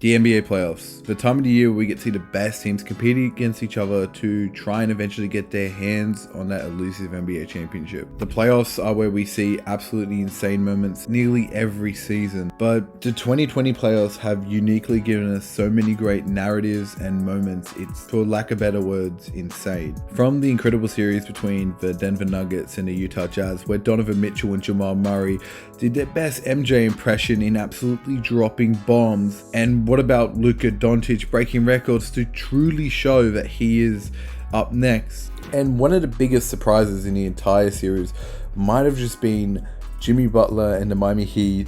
The NBA playoffs, the time of the year where we get to see the best teams competing against each other to try and eventually get their hands on that elusive NBA championship. The playoffs are where we see absolutely insane moments nearly every season, but the 2020 playoffs have uniquely given us so many great narratives and moments, it's, for lack of better words, insane. From the incredible series between the Denver Nuggets and the Utah Jazz, where Donovan Mitchell and Jamal Murray did their best MJ impression in absolutely dropping bombs, and what about Luka Doncic breaking records to truly show that he is up next. And one of the biggest surprises in the entire series might have just been Jimmy Butler and the Miami Heat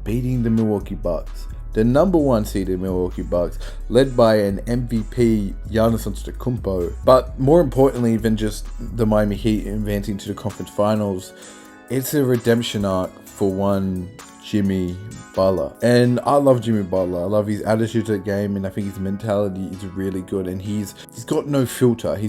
beating the Milwaukee Bucks. The number one seeded Milwaukee Bucks, led by an MVP Giannis Antetokounmpo. But more importantly than just the Miami Heat advancing to the conference finals, it's a redemption arc for one Jimmy Butler. And I love Jimmy Butler. I love his attitude to the game, and I think his mentality is really good, and he's got no filter. He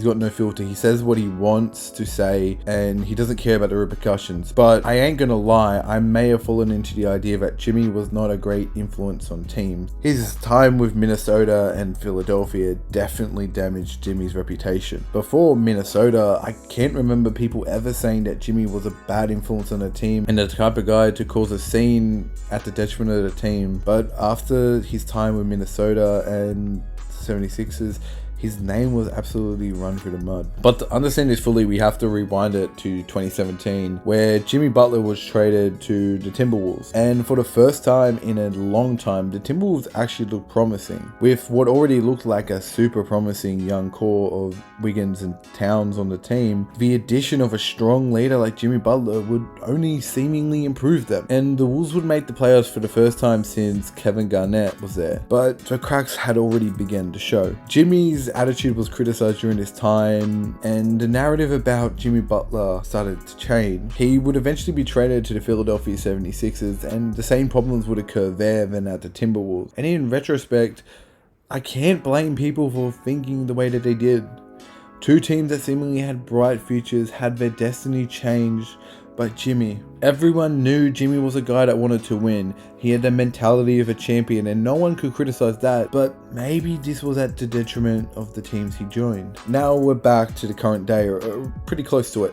says what he wants to say, and he doesn't care about the repercussions. But I ain't gonna lie, I may have fallen into the idea that Jimmy was not a great influence on teams. His time with Minnesota and Philadelphia definitely damaged Jimmy's reputation. Before Minnesota, I can't remember people ever saying that Jimmy was a bad influence on a team and the type of guy to cause a scene at the detriment of the team. But after his time with Minnesota and 76ers, his name was absolutely run through the mud. But to understand this fully, we have to rewind it to 2017, where Jimmy Butler was traded to the Timberwolves. And for the first time in a long time, the Timberwolves actually looked promising. With what already looked like a super promising young core of Wiggins and Towns on the team, the addition of a strong leader like Jimmy Butler would only seemingly improve them. And the Wolves would make the playoffs for the first time since Kevin Garnett was there. But the cracks had already begun to show. Jimmy's attitude was criticized during this time, and the narrative about Jimmy Butler started to change. He would eventually be traded to the Philadelphia 76ers, and the same problems would occur there than at the Timberwolves. And in retrospect, I can't blame people for thinking the way that they did. Two teams that seemingly had bright futures had their destiny changed by Jimmy. Everyone knew Jimmy was a guy that wanted to win. He had the mentality of a champion, and no one could criticize that, but maybe this was at the detriment of the teams he joined. Now we're back to the current day, or pretty close to it.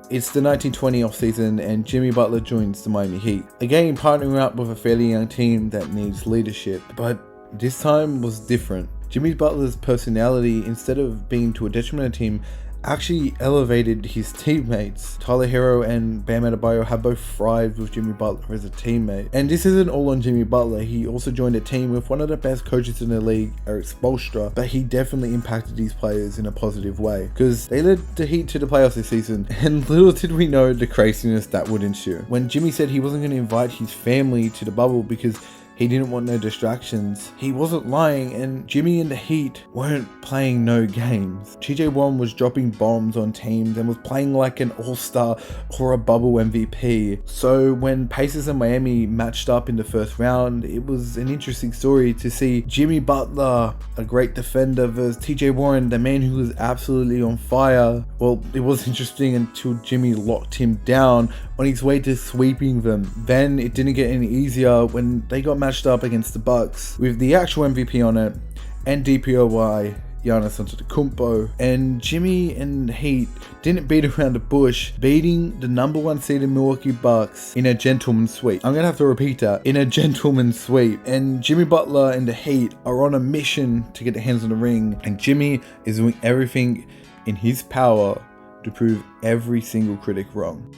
It's the 1920 offseason, and Jimmy Butler joins the Miami Heat. Again, partnering up with a fairly young team that needs leadership, but this time was different. Jimmy Butler's personality, instead of being to a detriment of the team, actually elevated his teammates. Tyler Hero and Bam Adebayo have both thrived with Jimmy Butler as a teammate. And this isn't all on Jimmy Butler. He also joined a team with one of the best coaches in the league, Eric Spoelstra, but he definitely impacted these players in a positive way, because they led the Heat to the playoffs this season, and little did we know the craziness that would ensue. When Jimmy said he wasn't going to invite his family to the bubble because he didn't want no distractions, he wasn't lying, and Jimmy and the Heat weren't playing no games. TJ Warren was dropping bombs on teams and was playing like an all-star or a bubble MVP. So when Pacers and Miami matched up in the first round, it was an interesting story to see Jimmy Butler, a great defender, versus TJ Warren, the man who was absolutely on fire. Well, it was interesting until Jimmy locked him down on his way to sweeping them. Then it didn't get any easier when they got matched up against the Bucks with the actual MVP on it and DPOY Giannis Antetokounmpo, and Jimmy and the Heat didn't beat around the bush, beating the number one seeded Milwaukee Bucks in a gentleman's sweep. I'm gonna have to repeat that, in a gentleman's sweep. And Jimmy Butler and the Heat are on a mission to get their hands on the ring, and Jimmy is doing everything in his power to prove every single critic wrong.